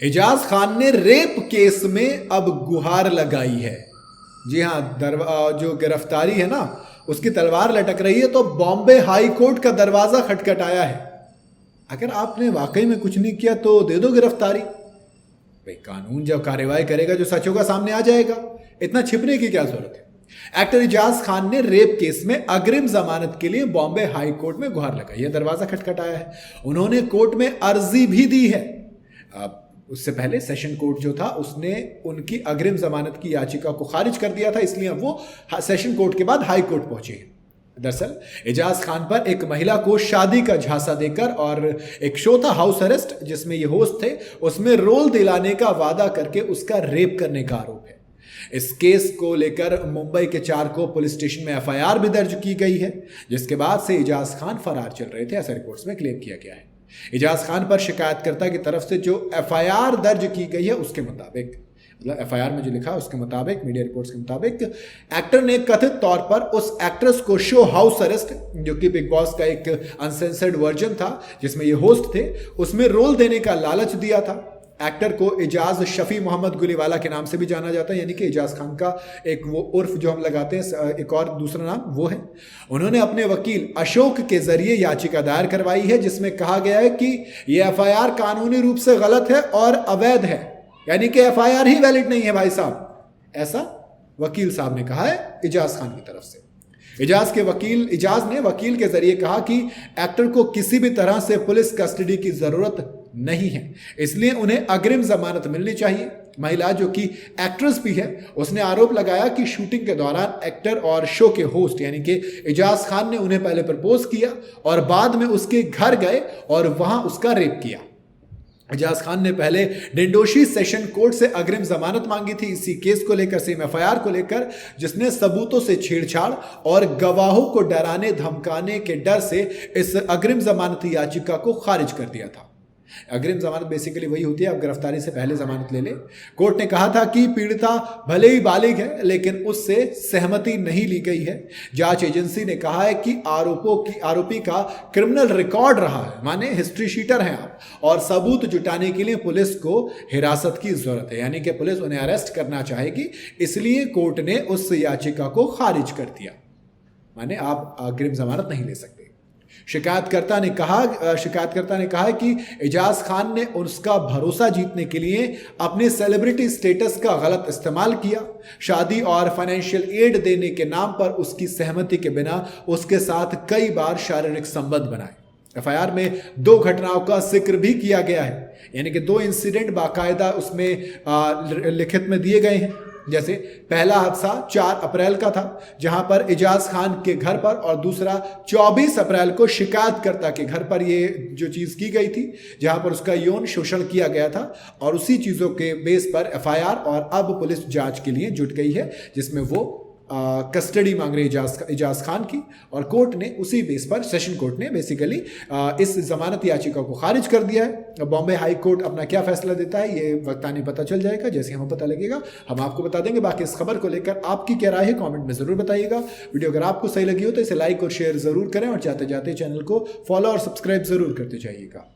एजाज खान ने rape case में अब गुहार लगाई है। जी हाँ, जो गिरफ्तारी है ना, उसकी तलवार लटक रही है, तो बॉम्बे हाई कोर्ट का दरवाजा खटखटाया है। अगर आपने वाकई में कुछ नहीं किया तो दे दो गिरफ्तारी। भाई कानून जब कार्रवाई करेगा जो सच होगा सामने आ जाएगा, इतना छिपने की क्या जरूरत है। एक्टर एजाज खान ने रेप केस में अग्रिम जमानत के लिए बॉम्बे हाई कोर्ट में गुहार लगाई है, दरवाजा खटखटाया है। उन्होंने कोर्ट में अर्जी भी दी है। उससे पहले सेशन कोर्ट जो था उसने उनकी अग्रिम जमानत की याचिका को खारिज कर दिया था, इसलिए अब वो सेशन कोर्ट के बाद हाई कोर्ट पहुंचे हैं। दरअसल एजाज खान पर एक महिला को शादी का झांसा देकर और एक शो था हाउस अरेस्ट जिसमें ये होस्ट थे, उसमें रोल दिलाने का वादा करके उसका रेप करने का आरोप है। इस केस को लेकर मुंबई के चारकोप पुलिस स्टेशन में एफआईआर भी दर्ज की गई है, जिसके बाद से एजाज खान फरार चल रहे थे, ऐसा रिपोर्ट्स में क्लेम किया गया है। एजाज खान पर शिकायतकर्ता की तरफ से जो एफआईआर दर्ज की गई है उसके मुताबिक, मतलब एफआईआर में जो लिखा है उसके मुताबिक, मीडिया रिपोर्ट्स के मुताबिक, एक्टर ने कथित तौर पर उस एक्ट्रेस को शो हाउस अरेस्ट, जो कि बिग बॉस का एक अनसेंसर्ड वर्जन था जिसमें ये होस्ट थे, उसमें रोल देने का लालच दिया था। एक्टर को एजाज शफी मोहम्मद गुलीवाला के नाम से भी जाना जाता है, यानी कि एजाज खान का एक वो उर्फ जो हम लगाते हैं, एक और दूसरा नाम वो है। उन्होंने अपने वकील अशोक के जरिए याचिका दायर करवाई है, जिसमें कहा गया है कि यह एफआईआर कानूनी रूप से गलत है और अवैध है, यानी कि एफआईआर ही वैलिड नहीं है भाई साहब, ऐसा वकील साहब ने कहा है एजाज खान की तरफ से। एजाज ने वकील के जरिए कहा कि एक्टर को किसी भी तरह से पुलिस कस्टडी की जरूरत नहीं है, इसलिए उन्हें अग्रिम जमानत मिलनी चाहिए। महिला जो कि एक्ट्रेस भी है, उसने आरोप लगाया कि शूटिंग के दौरान एक्टर और शो के होस्ट यानी कि एजाज खान ने उन्हें पहले प्रपोज किया और बाद में उसके घर गए और वहां उसका रेप किया। एजाज खान ने पहले डिंडोशी सेशन कोर्ट से अग्रिम जमानत मांगी थी इसी केस को लेकर, सेम एफआईआर को लेकर, जिसने सबूतों से छेड़छाड़ और गवाहों को डराने धमकाने के डर से इस अग्रिम जमानत याचिका को खारिज कर दिया था। अग्रिम जमानत बेसिकली वही होती है, आप गिरफ्तारी से पहले जमानत ले ले। कोर्ट ने कहा था कि पीड़िता भले ही बालिग है लेकिन उससे सहमति नहीं ली गई है। जांच एजेंसी ने कहा है कि आरोपी का क्रिमिनल रिकॉर्ड रहा है, माने हिस्ट्री शीटर हैं आप, और सबूत जुटाने के लिए पुलिस को हिरासत की जरूरत है, यानी कि पुलिस उन्हें अरेस्ट करना चाहेगी, इसलिए कोर्ट ने उस याचिका को खारिज कर दिया, माने आप अग्रिम जमानत नहीं ले सकते। शिकायतकर्ता ने कहा है कि एजाज खान ने उसका भरोसा जीतने के लिए अपने सेलिब्रिटी स्टेटस का गलत इस्तेमाल किया, शादी और फाइनेंशियल एड देने के नाम पर उसकी सहमति के बिना उसके साथ कई बार शारीरिक संबंध बनाए। एफआईआर में 2 घटनाओं का जिक्र भी किया गया है, यानी कि 2 इंसिडेंट बाकायदा उसमें लिखित में दिए गए हैं। जैसे पहला हादसा 4 अप्रैल का था जहां पर एजाज खान के घर पर, और दूसरा 24 अप्रैल को शिकायतकर्ता के घर पर ये जो चीज की गई थी जहां पर उसका यौन शोषण किया गया था, और उसी चीजों के बेस पर एफआईआर और अब पुलिस जांच के लिए जुट गई है, जिसमें वो कस्टडी मांग रही एजाज खान की, और कोर्ट ने उसी बेस पर, सेशन कोर्ट ने बेसिकली इस जमानत याचिका को खारिज कर दिया है। बॉम्बे हाई कोर्ट अपना क्या फैसला देता है ये वक्तानी पता चल जाएगा, जैसे हमें पता लगेगा हम आपको बता देंगे। बाकी इस खबर को लेकर आपकी क्या राय है कमेंट में जरूर बताइएगा। वीडियो अगर आपको सही लगी हो तो इसे लाइक और शेयर जरूर करें, और जाते जाते चैनल को फॉलो और सब्सक्राइब जरूर करते जाइएगा।